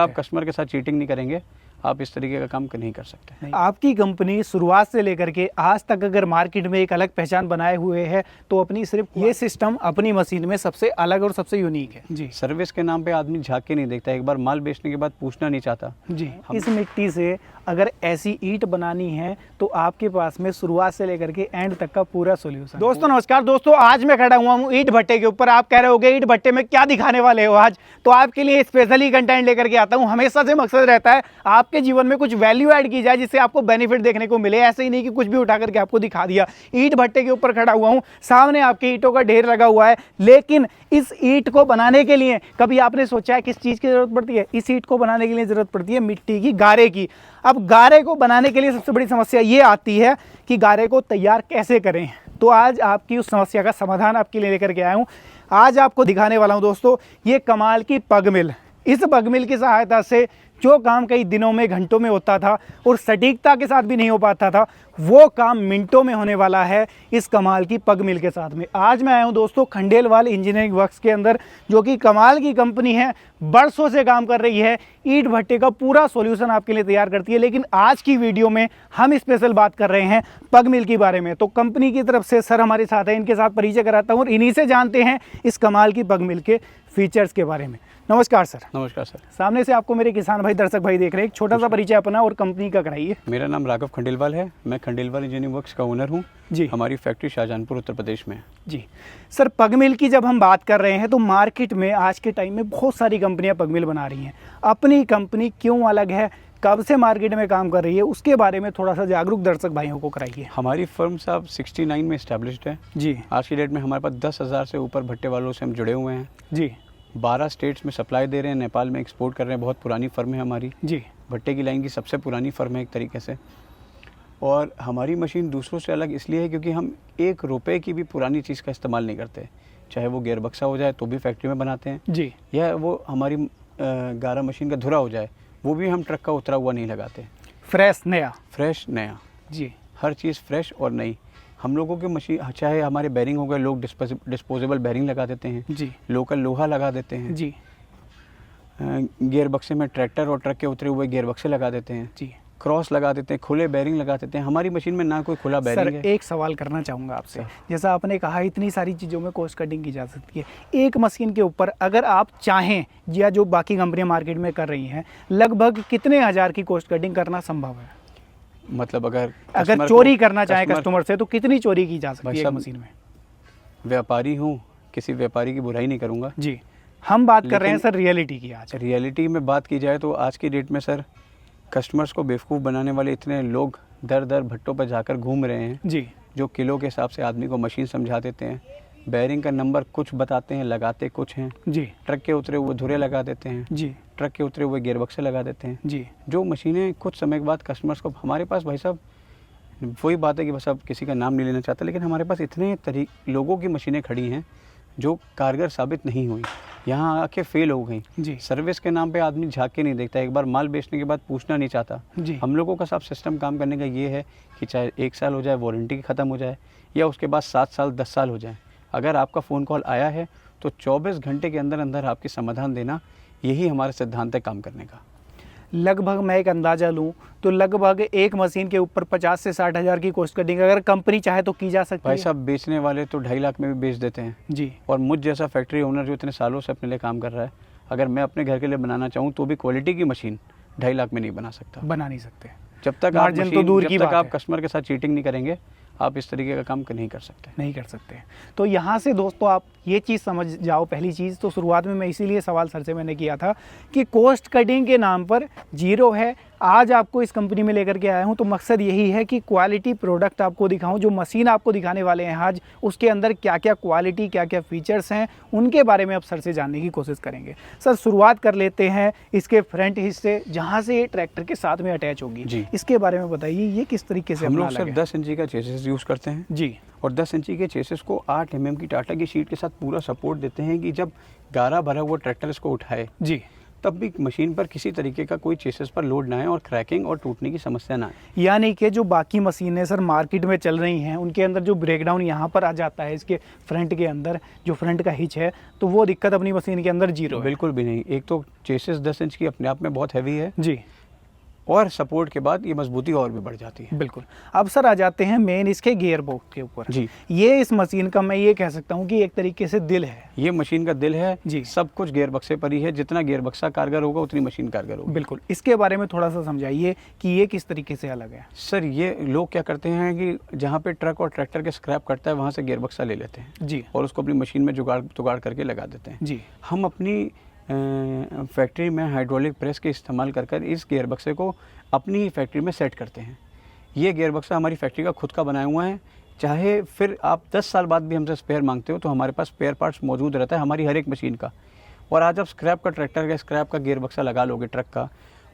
आप कस्टमर के साथ चीटिंग नहीं करेंगे, आप इस तरीके का काम नहीं कर सकते। आपकी कंपनी शुरुआत से लेकर के आज तक अगर मार्केट में एक अलग पहचान बनाए हुए है तो अपनी सिर्फ ये सिस्टम अपनी मशीन में सबसे अलग और सबसे यूनिक है जी। सर्विस के नाम पे आदमी झांक के नहीं देखता, एक बार माल बेचने के बाद पूछना नहीं चाहता जी। इस मिट्टी से अगर ऐसी ईंट बनानी है तो आपके पास में शुरुआत से लेकर के एंड तक का पूरा सोल्यूशन। दोस्तों नमस्कार दोस्तों, आज मैं खड़ा हुआ हूँ ईंट भट्टे के ऊपर। आप कह रहे होगे ईंट भट्टे में क्या दिखाने वाले हो आज, तो आपके लिए स्पेशली कंटेंट लेकर के आता हूँ। हमेशा से मकसद रहता है आपके जीवन में कुछ वैल्यू ऐड की जाए जिससे आपको बेनिफिट देखने को मिले। ऐसे ही नहीं कि कुछ भी उठा करके आपको दिखा दिया। ईंट भट्टे के ऊपर खड़ा हुआ हूँ, सामने आपके ईंटों का ढेर लगा हुआ है, लेकिन इस ईंट को बनाने के लिए कभी आपने सोचा है किस चीज़ की जरूरत पड़ती है? इस ईंट को बनाने के लिए जरूरत पड़ती है मिट्टी की, गारे की। अब गारे को बनाने के लिए सबसे बड़ी समस्या ये आती है कि गारे को तैयार कैसे करें। तो आज आपकी उस समस्या का समाधान आपके लिए लेकर के आया हूँ। आज आपको दिखाने वाला हूँ दोस्तों ये कमाल की पग मिल। इस पग मिल की सहायता से जो काम कई दिनों में घंटों में होता था और सटीकता के साथ भी नहीं हो पाता था, वो काम मिनटों में होने वाला है इस कमाल की पग मिल के साथ में। आज मैं आया हूँ दोस्तों खंडेलवाल इंजीनियरिंग वर्क्स के अंदर, जो कि कमाल की कंपनी है, बरसों से काम कर रही है, ईंट भट्टे का पूरा सॉल्यूशन आपके लिए तैयार करती है। लेकिन आज की वीडियो में हम स्पेशल बात कर रहे हैं पग मिल के बारे में। तो कंपनी की तरफ से सर हमारे साथ है, इनके साथ परिचय कराता हूँ और इन्हीं से जानते हैं इस कमाल की पग मिल के फीचर्स के बारे में। नमस्कार सर। नमस्कार सर। सामने से आपको मेरे किसान भाई दर्शक भाई देख रहे हैं, एक छोटा सा परिचय अपना और कंपनी का कराइए। मेरा नाम राघव खंडेलवाल है, मैं खंडेलवाल इंजीनियरिंग वर्क्स का ओनर हूँ जी। हमारी फैक्ट्री शाहजहानपुर उत्तर प्रदेश में है जी। सर पग मिल की जब हम बात कर रहे हैं तो मार्केट में आज के टाइम में बहुत सारी कंपनियां पग मिल बना रही हैं। अपनी कंपनी क्यों अलग है, कब से मार्केट में काम कर रही है, उसके बारे में थोड़ा सा जागरूक दर्शक भाइयों को कराइए। हमारी फर्म साहब 69 में इस्टेब्लिश्ड है जी। आज की डेट में हमारे पास 10,000 से ऊपर भट्टे वालों से हम जुड़े हुए हैं जी। 12 स्टेट्स में सप्लाई दे रहे हैं, नेपाल में एक्सपोर्ट कर रहे हैं। बहुत पुरानी फर्म है हमारी जी। भट्टे की लाइन की सबसे पुरानी फर्म है एक तरीके से। और हमारी मशीन दूसरों से अलग इसलिए है क्योंकि हम 1 रुपए की भी पुरानी चीज़ का इस्तेमाल नहीं करते। चाहे वो गियर बक्सा हो जाए तो भी फैक्ट्री में बनाते हैं जी। या वो हमारी गारा मशीन का धुरा हो जाए वो भी हम ट्रक का उतरा हुआ नहीं लगाते। फ्रेश नया। फ्रेश नया जी। हर चीज़ फ्रेश और नई। हम लोगों की मशीन चाहे हमारे बैरिंग हो गए, लोग डिस्पोजेबल बैरिंग लगा देते हैं जी। लोकल लोहा लगा देते हैं जी। गियर बक्से में ट्रैक्टर और ट्रक के उतरे हुए गियर बक्से लगा देते हैं जी। क्रॉस लगा देते हैं, खुले बैरिंग लगा देते हैं। हमारी मशीन में ना कोई खुला बैरिंग है। एक सवाल करना चाहूँगा आपसे, जैसा आपने कहा इतनी सारी चीज़ों में कॉस्ट कटिंग की जा सकती है, एक मशीन के ऊपर अगर आप चाहें या जो बाकी कंपनियां मार्केट में कर रही हैं, लगभग कितने हज़ार की कॉस्ट कटिंग करना संभव है? मतलब अगर चोरी करना चाहे कस्टमर से तो कितनी चोरी की जा सकती है एक मशीन में? व्यापारी हूँ, किसी व्यापारी की बुराई नहीं करूँगा जी। हम बात कर रहे हैं सर रियलिटी की। आज रियलिटी में बात की जाए तो आज की डेट में सर कस्टमर्स को बेवकूफ़ बनाने वाले इतने लोग दर दर भट्टों पर जाकर घूम रहे हैं जी, जो किलो के हिसाब से आदमी को मशीन समझा देते हैं। बैरिंग का नंबर कुछ बताते हैं, लगाते कुछ हैं जी। ट्रक के उतरे हुए धुरे लगा देते हैं जी। ट्रक के उतरे हुए गियर बक्से लगा देते हैं जी। जो मशीनें कुछ समय के बाद कस्टमर्स को हमारे पास भाई साहब वही बात है कि बस अब किसी का नाम नहीं लेना चाहता, लेकिन हमारे पास इतने लोगों की मशीनें खड़ी हैं जो कारगर साबित नहीं हुई, यहाँ आके फेल हो गई जी। सर्विस के नाम पे आदमी झांक के नहीं देखता, एक बार माल बेचने के बाद पूछना नहीं चाहता जी। हम लोगों का सब सिस्टम काम करने का ये है कि चाहे 1 साल हो जाए वारंटी ख़त्म हो जाए या उसके बाद 7 साल 10 साल हो जाए, अगर आपका फ़ोन कॉल आया है तो 24 घंटे के अंदर अंदर आपके समाधान देना, यही हमारा सिद्धांत है काम करने का। लगभग मैं एक अंदाज़ा लूँ तो लगभग एक मशीन के ऊपर 50 से 60 हज़ार की कॉस्ट कटिंग अगर कंपनी चाहे तो की जा सकती है। भाई साहब बेचने वाले तो 2.5 लाख में भी बेच देते हैं जी। और मुझ जैसा फैक्ट्री ओनर जो इतने सालों से अपने लिए काम कर रहा है, अगर मैं अपने घर के लिए बनाना चाहूँ तो भी क्वालिटी की मशीन 2.5 लाख में नहीं बना सकता, बना नहीं सकते। जब तक आप कस्टमर के साथ चीटिंग नहीं करेंगे आप इस तरीके का काम नहीं कर सकते। तो यहाँ से दोस्तों आप ये चीज़ समझ जाओ। पहली चीज़ तो शुरुआत में मैं इसीलिए सवाल सर से मैंने किया था कि कॉस्ट कटिंग के नाम पर जीरो है। आज आपको इस कंपनी में लेकर के आया हूँ तो मकसद यही है कि क्वालिटी प्रोडक्ट आपको दिखाऊं। जो मशीन आपको दिखाने वाले हैं आज, उसके अंदर क्या क्या क्वालिटी क्या क्या फीचर्स हैं उनके बारे में अब सर से जानने की कोशिश करेंगे। सर शुरुआत कर लेते हैं इसके फ्रंट हिस्से जहाँ से ये ट्रैक्टर के साथ में अटैच होगी जी, इसके बारे में बताइए ये किस तरीके से? हम लोग सर 10 इंची का चेसिस यूज़ करते हैं जी, और 10 इंची के चेसिस को 8 mm की टाटा की शीट के साथ पूरा सपोर्ट देते हैं कि जब गारा भरा हुआ ट्रैक्टर इसको उठाए जी तब भी मशीन पर किसी तरीके का कोई चेसेस पर लोड ना आए और क्रैकिंग और टूटने की समस्या ना आए। यानी कि जो बाकी मशीनें सर मार्केट में चल रही हैं उनके अंदर जो ब्रेकडाउन यहाँ पर आ जाता है इसके फ्रंट के अंदर, जो फ्रंट का हिच है, तो वो दिक्कत अपनी मशीन के अंदर जीरो है। बिल्कुल भी नहीं। एक तो चेसेस 10 इंच की अपने आप में बहुत हैवी है जी, और सपोर्ट के बाद ये मजबूती और भी बढ़ जाती है। बिल्कुल। अब सर आ जाते हैं मेन इसके गियर बॉक्स के ऊपर। जी, ये इस मशीन का मैं ये कह सकता हूँ कि एक तरीके से दिल है। ये मशीन का दिल है जी। सब कुछ गियर बक्से पर ही है। जितना गियर बक्सा कारगर होगा उतनी मशीन कारगर होगी। बिल्कुल, इसके बारे में थोड़ा सा समझाइए कि ये किस तरीके से अलग है। सर ये लोग क्या करते हैं कि जहाँ पे ट्रक और ट्रैक्टर के स्क्रैप कटता है वहाँ से गियर बक्सा ले लेते हैं जी और उसको अपनी मशीन में जुगाड़ करके लगा देते हैं। जी हम अपनी फैक्ट्री में हाइड्रोलिक प्रेस के इस्तेमाल कर इस गियर बक्से को अपनी ही फैक्ट्री में सेट करते हैं। ये गियर बक्सा हमारी फैक्ट्री का खुद का बनाया हुआ है। चाहे फिर आप 10 साल बाद भी हमसे स्पेयर मांगते हो तो हमारे पास स्पेयर पार्ट्स मौजूद रहता है हमारी हर एक मशीन का। और आज आप स्क्रैप का ट्रैक्टर का स्क्रैप का गियर बक्सा लगा लोगे ट्रक का,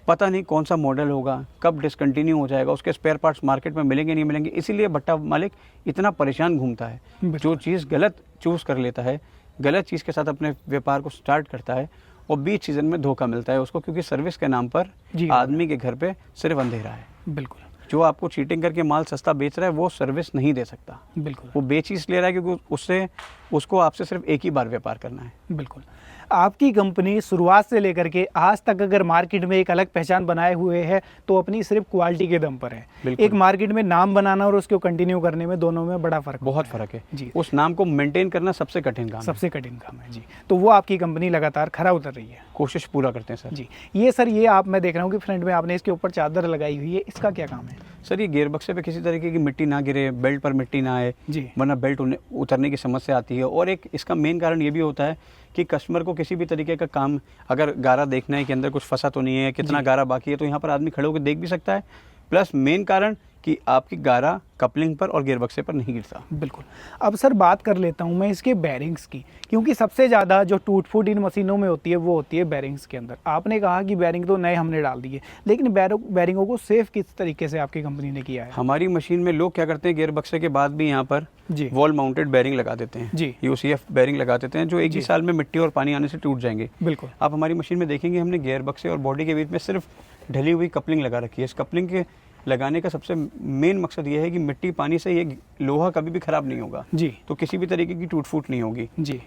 पता नहीं कौन सा मॉडल होगा, कब डिसकंटिन्यू हो जाएगा, उसके स्पेयर पार्ट्स मार्केट में मिलेंगे नहीं मिलेंगे। इसीलिए भट्टा मालिक इतना परेशान घूमता है। जो चीज़ गलत चूज़ कर लेता है, गलत चीज़ के साथ अपने व्यापार को स्टार्ट करता है और बीच सीजन में धोखा मिलता है उसको, क्योंकि सर्विस के नाम पर आदमी के घर पे सिर्फ अंधेरा है। बिल्कुल। जो आपको चीटिंग करके माल सस्ता बेच रहा है वो सर्विस नहीं दे सकता। बिल्कुल, वो बेच इसलिए रहा है क्योंकि उसको आपसे सिर्फ एक ही बार व्यापार करना है। बिल्कुल। आपकी कंपनी शुरुआत से लेकर के आज तक अगर मार्केट में एक अलग पहचान बनाए हुए है तो अपनी सिर्फ क्वालिटी के दम पर है। एक मार्केट में नाम बनाना और उसको कंटिन्यू करने में दोनों में बड़ा फर्क, बहुत फर्क है जी। उस नाम को मेंटेन करना सबसे कठिन काम सबसे कठिन काम है जी। तो वो आपकी कंपनी लगातार खरा उतर रही है, कोशिश पूरा करते हैं सर। जी। ये सर ये आप मैं देख रहा हूँ कि फ्रंट में आपने इसके ऊपर चादर लगाई हुई है, इसका क्या काम है? सर ये गियर बक्से पे किसी तरीके की मिट्टी ना गिरे, बेल्ट पर मिट्टी ना आए जी, वरना बेल्ट उतरने की समस्या आती है। और एक इसका मेन कारण ये भी होता है कि कस्टमर को किसी भी तरीके का काम, अगर गारा देखना है कि अंदर कुछ फंसा तो नहीं है, कितना गारा बाकी है, तो यहाँ पर आदमी खड़े होकर देख भी सकता है। प्लस मेन कारण कि आपकी गारा कपलिंग पर और गियर बक्से पर नहीं गिरता। बिल्कुल। अब सर बात कर लेता हूँ मैं इसके बैरिंग्स की, क्योंकि सबसे ज़्यादा जो टूट फूट इन मशीनों में होती है वो होती है बैरिंग्स के अंदर। आपने कहा कि बैरिंग तो नए हमने डाल दिए, लेकिन बैरिंगों को सेफ किस तरीके से आपकी कंपनी ने किया है? हमारी मशीन में लोग क्या करते हैं, गियर बक्से के बाद भी यहाँ पर जी वॉल माउंटेड बैरिंग लगा देते हैं जी, यूसीएफ बैरिंग लगा देते हैं, जो एक ही साल में मिट्टी और पानी आने से टूट जाएंगे। बिल्कुल। आप हमारी मशीन में देखेंगे हमने गियर बक्से और बॉडी के बीच में सिर्फ ढली हुई कपलिंग लगा रखी है। इस कपलिंग के लगाने का सबसे मेन मकसद ये है कि मिट्टी पानी से ये लोहा कभी भी खराब नहीं होगा जी, तो किसी भी तरीके की टूट फूट नहीं होगी। जी।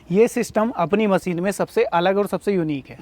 ये सिस्टम अपनी मशीन में सबसे अलग और सबसे यूनिक है।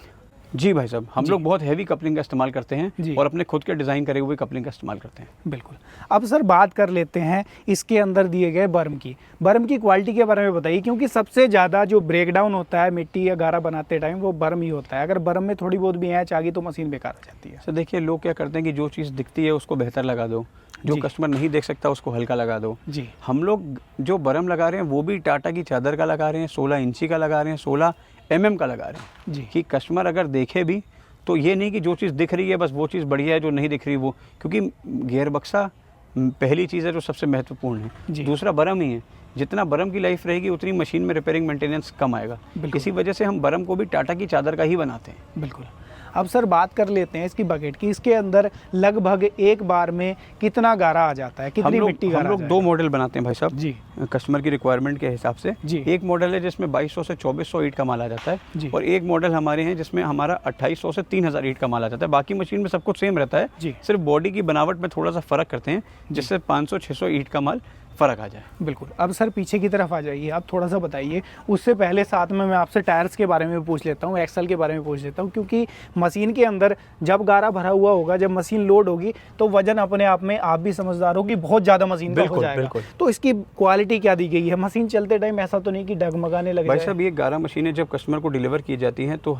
जी भाई साहब, हम लोग बहुत हैवी कपलिंग का इस्तेमाल करते हैं और अपने खुद के डिज़ाइन करे हुए कपलिंग का इस्तेमाल करते हैं। बिल्कुल। अब सर बात कर लेते हैं इसके अंदर दिए गए बर्म की क्वालिटी के बारे में बताइए, क्योंकि सबसे ज़्यादा जो ब्रेकडाउन होता है मिट्टी या गारा बनाते टाइम वो बर्म ही होता है। अगर बर्म में थोड़ी बहुत भी ऐंच आ गई तो मशीन बेकार हो जाती है। सर देखिए, लोग क्या करते हैं कि जो चीज़ दिखती है उसको बेहतर लगा दो, जो कस्टमर नहीं देख सकता उसको हल्का लगा दो। जी, हम लोग जो बर्म लगा रहे हैं वो भी टाटा की चादर का लगा रहे हैं, 16 इंची का लगा रहे हैं, 16 mm का लगा रहे हैं जी, कि कस्टमर अगर देखे भी तो ये नहीं कि जो चीज़ दिख रही है बस वो चीज़ बढ़िया है, जो नहीं दिख रही वो, क्योंकि गियर बक्सा पहली चीज़ है जो सबसे महत्वपूर्ण है। दूसरा बर्म ही है। जितना बर्म की लाइफ रहेगी उतनी मशीन में रिपेयरिंग मेंटेनेंस कम आएगा। इसी वजह से हम बर्म को भी टाटा की चादर का ही बनाते हैं। बिल्कुल। अब सर बात कर लेते हैं इसकी बकेट की। इसके अंदर लगभग एक बार में कितना गारा आ जाता है, कितनी मिट्टी गारा? हम लोग 2 मॉडल बनाते हैं भाई साहब जी, कस्टमर की रिक्वायरमेंट के हिसाब से। जी, एक मॉडल है जिसमें 2200 से 2400 ईंट का माल आ जाता है और एक मॉडल हमारे हैं जिसमें हमारा 2800 से 3000 ईंट का माल आ जाता है। बाकी मशीन में सब कुछ सेम रहता है जी, सिर्फ बॉडी की बनावट में थोड़ा सा फ़र्क करते हैं जिससे 500-600 ईंट का माल फ़र्क आ जाए। बिल्कुल। अब सर पीछे की तरफ आ जाइए, आप थोड़ा सा बताइए। उससे पहले साथ में मैं आपसे टायर्स के बारे में पूछ लेता हूँ, एक्सल के बारे में पूछ लेता हूँ, क्योंकि मशीन के अंदर जब गारा भरा हुआ होगा, जब मशीन लोड होगी तो वजन अपने आप में, आप भी समझदार हो कि बहुत ज़्यादा मशीन का हो जाएगा। तो इसकी क्वालिटी क्या दी गई है? मशीन चलते टाइम ऐसा तो नहीं कि डगमगाने लगे? भाई साहब, ये 11 मशीनें जब कस्टमर को डिलीवर की जाती हैं तो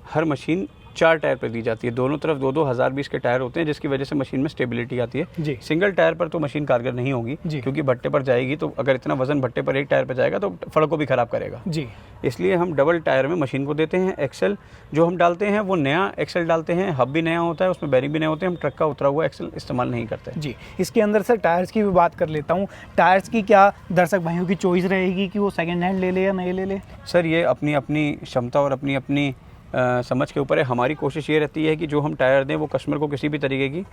हर मशीन 4 टायर पर दी जाती है। दोनों तरफ 2-2 1020 के टायर होते हैं, जिसकी वजह से मशीन में स्टेबिलिटी आती है। जी, सिंगल टायर पर तो मशीन कारगर नहीं होगी क्योंकि भट्टे पर जाएगी तो अगर इतना वजन भट्टे पर एक टायर पर जाएगा तो फड़ को भी खराब करेगा। जी, इसलिए हम डबल टायर में मशीन को देते हैं। एक्सल जो हम डालते हैं वो नया एक्सल डालते हैं, हब भी नया होता है, उसमें बैरिंग भी नया होते हैं। हम ट्रक का उतरा हुआ एक्सल इस्तेमाल नहीं करते। जी। इसके अंदर सर टायर्स की भी बात कर लेता हूँ। टायर्स की क्या दर्शक भाइयों की चॉइस रहेगी कि वो सेकेंड हैंड ले ले या नए ले ले? सर ये अपनी अपनी क्षमता और अपनी अपनी समझ के ऊपर है। हमारी कोशिश ये रहती है कि जो हम टायर दें वो कस्टमर को किसी भी तरीके की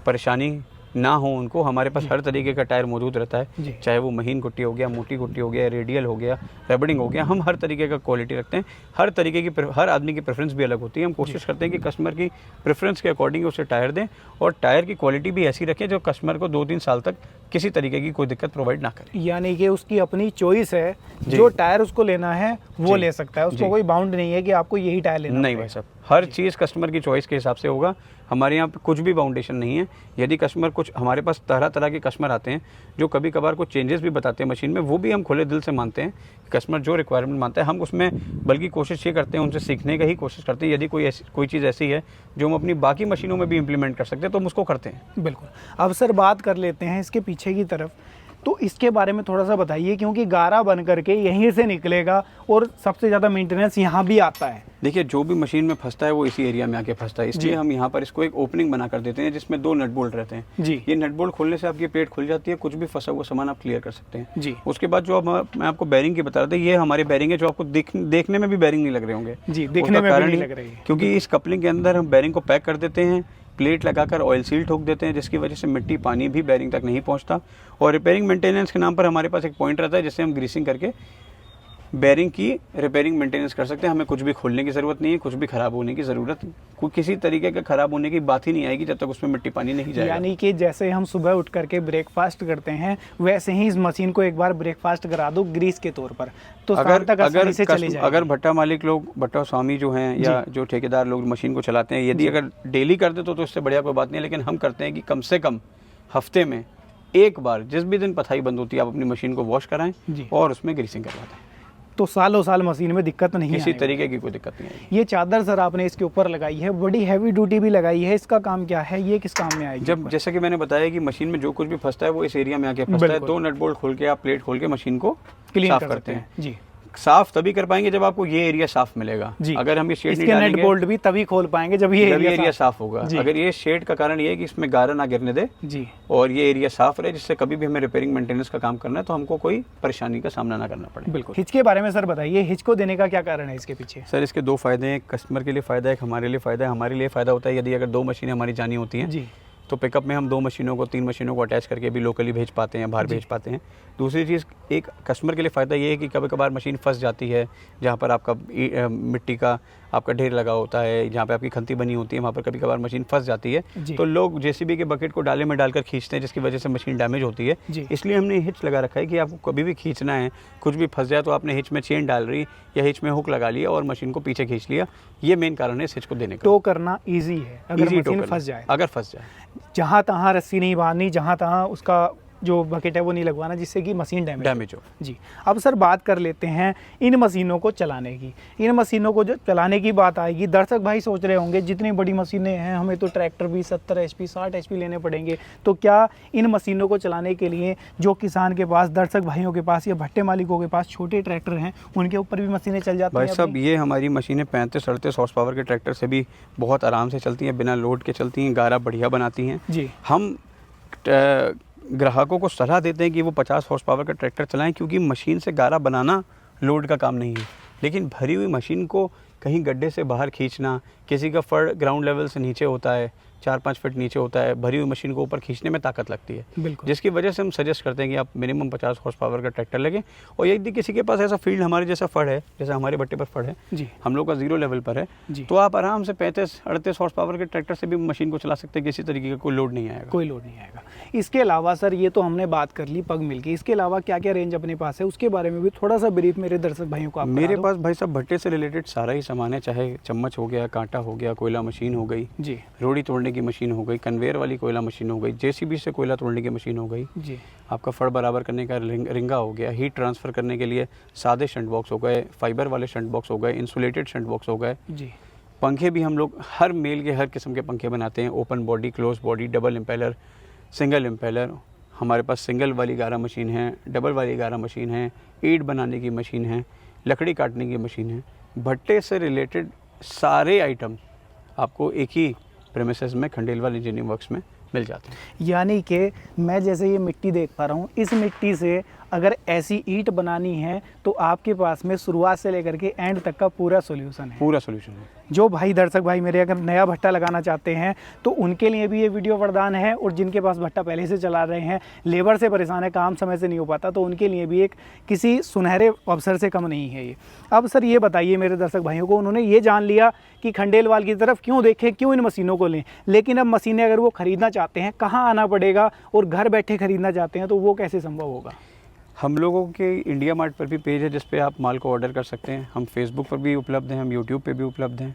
परेशानी ना हो उनको, हमारे पास हर तरीके का टायर मौजूद रहता जी। है, चाहे वो महीन गुट्टी हो गया, मोटी गुट्टी हो गया, रेडियल हो गया, रबडिंग हो गया, हम हर तरीके का क्वालिटी रखते हैं। हर तरीके की हर आदमी की प्रेफरेंस भी अलग होती है। हम कोशिश करते हैं कि कस्टमर की प्रेफरेंस के अकॉर्डिंग उसे टायर दें और टायर की क्वालिटी भी ऐसी रखें जो कस्टमर को 2-3 साल तक किसी तरीके की कोई दिक्कत प्रोवाइड ना करे। यानी कि उसकी अपनी चॉइस है, जो टायर उसको लेना है वो जी। ले सकता है, उसको जी। कोई बाउंड नहीं है कि आपको यही टायर लेना नहीं भाई साहब, हर चीज़ कस्टमर की चॉइस के हिसाब से होगा। हमारे यहाँ पे कुछ भी बाउंडेशन नहीं है। यदि कस्टमर कुछ, हमारे पास तरह तरह के कस्टमर आते हैं जो कभी कभार कुछ चेंजेस भी बताते हैं मशीन में, वो भी हम खुले दिल से मानते हैं। कस्टमर जो रिक्वायरमेंट मानता है हम उसमें बल्कि कोशिश ये करते हैं, उनसे सीखने का ही कोशिश करते हैं। यदि कोई चीज़ ऐसी है जो हम अपनी बाकी मशीनों में भी इम्प्लीमेंट कर सकते हैं तो हम उसको करते हैं। बिल्कुल। अब सर बात कर लेते हैं इसके पीछे की तरफ, तो इसके बारे में थोड़ा सा बताइए, क्योंकि गारा बन करके यहीं से निकलेगा और सबसे ज़्यादा मेंटेनेंस यहाँ भी आता है। देखिए, जो भी मशीन में फंसता है वो इसी एरिया में आके फंसता है, इसलिए हम यहाँ पर इसको एक ओपनिंग बना कर देते हैं जिसमें 2 नट बोल्ट रहते हैं। जी। ये नट बोल्ट खोलने से आपकी प्लेट खुल जाती है, कुछ भी फंसा हुआ सामान आप क्लियर कर सकते हैं। जी। उसके बाद जो मैं आपको बैरिंग की बता रहा था, ये हमारे बैरिंग है जो आपको देखने में भी बैरिंग नहीं लग रहे होंगे। जी, दिखने उसका में भी कारण नहीं ये- लग रही है। क्योंकि इस कपलिंग के अंदर हम बैरिंग को पैक कर देते हैं, प्लेट लगाकर ऑयल सील ठोक देते हैं, जिसकी वजह से मिट्टी पानी भी बैरिंग तक नहीं पहुंचता। और रिपेयरिंग मेंटेनेंस के नाम पर हमारे पास एक पॉइंट रहता है जिससे हम ग्रीसिंग करके बैरिंग की रिपेयरिंग मेंटेनेंस कर सकते हैं। हमें कुछ भी खोलने की ज़रूरत नहीं है, कुछ भी ख़राब होने की ज़रूरत, किसी तरीके का ख़राब होने की बात ही नहीं आएगी जब तक उसमें मिट्टी पानी नहीं जाएगा। यानी कि जैसे हम सुबह उठ करके ब्रेकफास्ट करते हैं, वैसे ही इस मशीन को एक बार ब्रेकफास्ट करा दो ग्रीस के तौर पर, तो शाम तक आसानी से चली जाएगी। अगर भट्टा मालिक लोग, भट्टा स्वामी जो हैं या जो ठेकेदार लोग मशीन को चलाते हैं, यदि अगर डेली कर दे तो इससे बढ़िया कोई बात नहीं है। लेकिन हम करते हैं कि कम से कम हफ्ते में एक बार, जिस भी दिन पथाई बंद होती है, आप अपनी मशीन को वॉश कराएं जी। और उसमें ग्रीसिंग करवा दें। तो सालों साल मशीन में दिक्कत नहीं किसी आएगी। तरीके की कोई दिक्कत नहीं आएगी। ये चादर सर आपने इसके ऊपर लगाई है, बड़ी हैवी ड्यूटी भी लगाई है, इसका काम क्या है, ये किस काम में आएगी? जब जैसा कि मैंने बताया कि मशीन में जो कुछ भी फंसता है वो इस एरिया में आके फंसता है, बिल्कुल। 2 नट बोल्ट खोल के आप प्लेट खोल के मशीन को क्लीन साफ कर करते सकते हैं। हैं। जी साफ तभी कर पाएंगे जब आपको ये एरिया साफ मिलेगा। जी। अगर हम ये शेड नहीं इसके नट डालेंगे, बोल्ट भी तभी खोल पाएंगे जब ये जब ये एरिया एरिया साफ होगा। जी। अगर ये शेड का कारण ये है कि इसमें गारा ना गिरने दे जी और ये एरिया साफ रहे, जिससे कभी भी हमें रिपेयरिंग मेंटेनेंस का काम करना है तो हमको कोई परेशानी का सामना ना करना पड़े। बिल्कुल। हिच के बारे में सर बताइए, हिच को देने का क्या कारण है इसके पीछे? सर, इसके 2 फायदे हैं। कस्टमर के लिए फ़ायदा है, एक हमारे लिए फ़ायदा है। हमारे लिए फ़ायदा होता है यदि अगर 2 मशीनें हमारी जानी होती हैं जी तो पिकअप में हम 2 मशीनों को, 3 मशीनों को अटैच करके भी लोकली भेज पाते हैं, बाहर भेज पाते हैं। दूसरी चीज़, एक कस्टमर के लिए फ़ायदा ये है कि कभी कभार मशीन फंस जाती है जहाँ पर आपका मिट्टी का आपका ढेर लगा होता है, जहाँ पे आपकी खंती बनी होती है, वहाँ पर कभी कभार मशीन फंस जाती है जी। तो लोग जेसीबी के बकेट को डाले में डालकर खींचते हैं, जिसकी वजह से मशीन डैमेज होती है। जी। इसलिए हमने हिच लगा रखा है कि आपको कभी भी खींचना है, कुछ भी फंस जाए तो आपने हिच में चेन डाल रही या हिच में हुक लगा लिया और मशीन को पीछे खींच लिया। ये मेन कारण है इस हिच को देने का। टो करना ईजी है अगर Easy मशीन टो फंस जाए। अगर फंस जाए, जहाँ तहाँ रस्सी नहीं बांधनी, जहाँ तहाँ उसका जो बकेट है वो नहीं लगवाना जिससे कि मशीन डैमेज हो। जी। अब सर बात कर लेते हैं इन मशीनों को चलाने की। इन मशीनों को जो चलाने की बात आएगी, दर्शक भाई सोच रहे होंगे जितनी बड़ी मशीनें हैं हमें तो ट्रैक्टर भी 70 HP 60 HP लेने पड़ेंगे, तो क्या इन मशीनों को चलाने के लिए जो किसान के पास, दर्शक भाइयों के पास या भट्टे मालिकों के पास छोटे ट्रैक्टर हैं उनके ऊपर भी मशीनें चल जाती हैं? भाई साहब, ये हमारी मशीनें 35-38 हॉर्स पावर के ट्रैक्टर से भी बहुत आराम से चलती हैं, बिना लोड के चलती हैं, गारा बढ़िया बनाती हैं। जी। हम ग्राहकों को सलाह देते हैं कि वो 50 हॉर्स पावर का ट्रैक्टर चलाएं, क्योंकि मशीन से गारा बनाना लोड का काम नहीं है। लेकिन भरी हुई मशीन को कहीं गड्ढे से बाहर खींचना, किसी का फड़ ग्राउंड लेवल से नीचे होता है, 4-5 फीट नीचे होता है, भरी हुई मशीन को ऊपर खींचने में ताकत लगती है। बिल्कुल। जिसकी वजह से हम सजेस्ट करते हैं कि आप मिनिमम 50 हॉर्स पावर का ट्रैक्टर लगे। और यदि किसी के पास ऐसा फील्ड हमारे जैसा फड़ है, जैसा हमारे भट्टे पर फड़ है, जी हम लोग का 0 लेवल पर है, जी। तो आप आराम से 35-38 हॉर्स पावर के ट्रैक्टर से भी मशीन को चला सकते हैं। किसी तरीके का कोई लोड नहीं आएगा। कोई लोड नहीं आएगा। इसके अलावा सर, ये तो हमने बात कर ली पग मिल की, इसके अलावा क्या क्या रेंज अपने पास है उसके बारे में भी थोड़ा सा ब्रीफ मेरे दर्शक भाइयों को आप मेरे बता दो। पास भाई साहब भट्टे से रिलेटेड सारा ही सामान है, चाहे चम्मच हो गया, कांटा हो गया, कोयला मशीन हो गई, जी रोड़ी तोड़ने की मशीन हो गई, कन्वेयर वाली कोयला मशीन हो गई, जेसीबी से कोयला तोड़ने की मशीन हो गई, जी आपका फड़ बराबर करने का रिंगा हो गया, हीट ट्रांसफ़र करने के लिए सादे शंट बॉक्स हो गए, फाइबर वाले शंट बॉक्स हो गए, इंसुलेटेड शंट बॉक्स हो गए। जी। पंखे भी हम लोग हर मेल के हर किस्म के पंखे बनाते हैं, open body, close body, double impeller, single impeller. हमारे पास सिंगल वाली गारा मशीन है, डबल वाली गारा मशीन है, ईंट बनाने की मशीन है, लकड़ी काटने की मशीन है। भट्टे से रिलेटेड सारे आइटम आपको एक ही प्रेमिसेस में खंडेलवाल इंजीनियरिंग वर्क्स में मिल जाते हैं। यानी कि मैं जैसे ये मिट्टी देख पा रहा हूँ, इस मिट्टी से अगर ऐसी ईंट बनानी है तो आपके पास में शुरुआत से लेकर के एंड तक का पूरा सॉल्यूशन है। पूरा सोल्यूशन है। जो भाई दर्शक भाई मेरे अगर नया भट्टा लगाना चाहते हैं तो उनके लिए भी ये वीडियो वरदान है, और जिनके पास भट्टा पहले से चला रहे हैं, लेबर से परेशान है, काम समय से नहीं हो पाता, तो उनके लिए भी एक किसी सुनहरे अवसर से कम नहीं है ये। अब सर ये बताइए मेरे दर्शक भाइयों को, उन्होंने ये जान लिया कि खंडेलवाल की तरफ क्यों देखें, क्यों इन मशीनों को लें, लेकिन अब मशीनें अगर वो ख़रीदना चाहते हैं कहाँ आना पड़ेगा, और घर बैठे ख़रीदना चाहते हैं तो वो कैसे संभव होगा? हम लोगों के इंडिया मार्ट पर भी पेज है जिस पे आप माल को ऑर्डर कर सकते हैं। हम फेसबुक पर भी उपलब्ध हैं, हम यूट्यूब पे भी उपलब्ध हैं।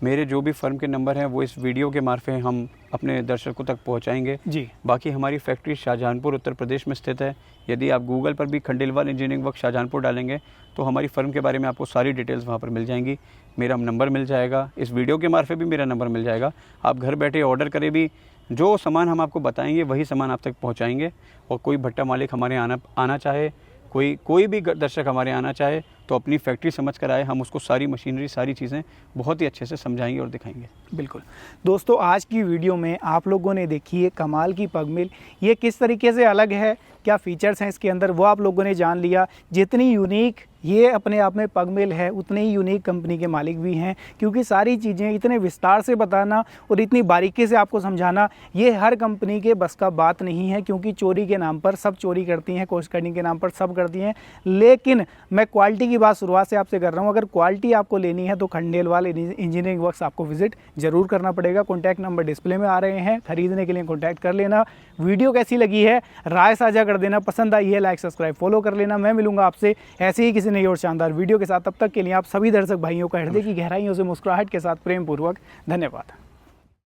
मेरे जो भी फर्म के नंबर हैं वो इस वीडियो के मार्फे हम अपने दर्शकों तक पहुंचाएंगे जी। बाकी हमारी फैक्ट्री शाहजहानपुर उत्तर प्रदेश में स्थित है। यदि आप गूगल पर भी खंडेलवाल इंजीनियरिंग वर्क शाहजहानपुर डालेंगे तो हमारी फ़र्म के बारे में आपको सारी डिटेल्स वहाँ पर मिल जाएंगी। मेरा नंबर मिल जाएगा, इस वीडियो के मार्फे भी मेरा नंबर मिल जाएगा। आप घर बैठे ऑर्डर करें भी, जो सामान हम आपको बताएंगे वही सामान आप तक पहुँचाएँगे। और कोई भट्टा मालिक हमारे आना चाहे, कोई भी दर्शक हमारे आना चाहे तो अपनी फैक्ट्री समझ कर आए, हम उसको सारी मशीनरी सारी चीज़ें बहुत ही अच्छे से समझाएंगे और दिखाएंगे। बिल्कुल दोस्तों, आज की वीडियो में आप लोगों ने देखी है कमाल की पग मिल, ये किस तरीके से अलग है, क्या फीचर्स हैं इसके अंदर, वो आप लोगों ने जान लिया। जितनी यूनिक ये अपने आप में पग मिल है, उतने ही यूनिक कंपनी के मालिक भी हैं, क्योंकि सारी चीज़ें इतने विस्तार से बताना और इतनी बारीकी से आपको समझाना ये हर कंपनी के बस का बात नहीं है, क्योंकि चोरी के नाम पर सब चोरी करती हैं, कोशिश करने के नाम पर सब करती हैं। लेकिन मैं क्वालिटी की बात शुरुआत से आपसे कर रहा हूँ, अगर क्वालिटी आपको लेनी है तो खंडेलवाल इंजीनियरिंग वर्क्स आपको विजिट जरूर करना पड़ेगा। कॉन्टैक्ट नंबर डिस्प्ले में आ रहे हैं, खरीदने के लिए कॉन्टैक्ट कर लेना। वीडियो कैसी लगी है राय साझा कर देना, पसंद आई है लाइक सब्सक्राइब फॉलो कर लेना। मैं मिलूंगा आपसे ऐसे ही किसी नई और शानदार वीडियो के साथ, तब तक के लिए आप सभी दर्शक भाइयों का हृदय की गहराइयों से मुस्कुराहट के साथ प्रेम पूर्वक धन्यवाद।